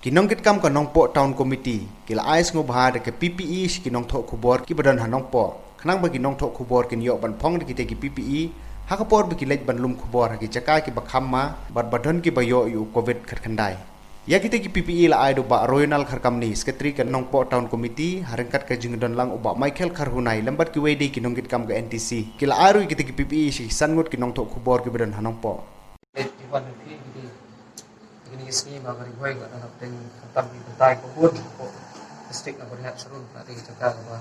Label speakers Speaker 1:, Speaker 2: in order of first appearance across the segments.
Speaker 1: Kinong kit kam ka nong po town committee kila ais ngobha de ke PPE kinong thok khubor ki badan hanong po khnang ba kinong thok khubor kin yo ban phong de ki PPE hakapor bi ki lej ban lum khubor ha ki chaka ki bakham ma bat badon ki bayo yu covid khat khandai ya ki PPE la ai do ba royal kharkam ni sekretari ka nong po town committee harengkat ka jingdon lang uba Michael Kharhunai lambat ki wedi kinong kit kam ka NTC kila aru ki PPE si sangut kinong thok khubor ki badan hanong po
Speaker 2: ini sini bagi gue gak ada penting tentang bentai kubur kok listrik nak berlihat seru nanti jaga bahwa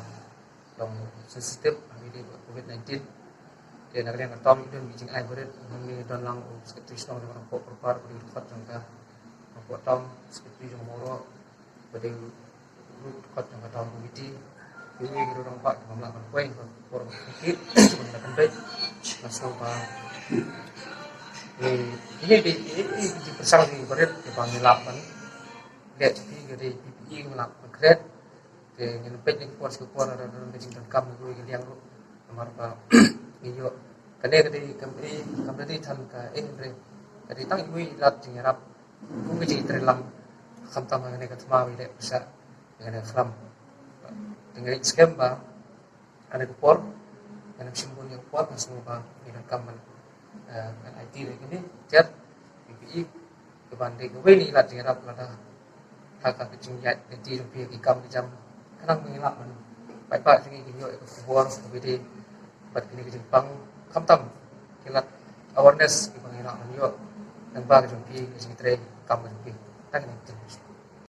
Speaker 2: dong sensitif ini COVID-19 dan ada yang atom itu bijing air berat ini dan lang seperti sedang dengan kok perpar di dekat jangka kok atom seperti yang moro pada dekat jangka tahun komiti ini kita orang pak melakukan poin for kit sebenarnya kendai langsung ini di persang di berat di panggilapan lihat jadi dari PPE melakukan kred ke nyelempet ni kuas ada dalam kecing kam itu yang lu nomor apa iyo kene kembali tan ka endre kadi tang ibu lat nyerap mungkin jadi terlang khamtam ngene ka tma wi bisa ngene khram dengan skem ba ada kupor dan simbol yang kuat langsung ba ini kaman IT ini jet PPE ke banding ke ini lah dengan apa hak kecing ya di rupiah di kam di jam kadang mengelak man baik sini kinyo ke kubuar ke buat kini ke Jepang kamtam kilat awareness di mengelak man yo dan bagi rupiah ke sini tre kam rupiah tak ini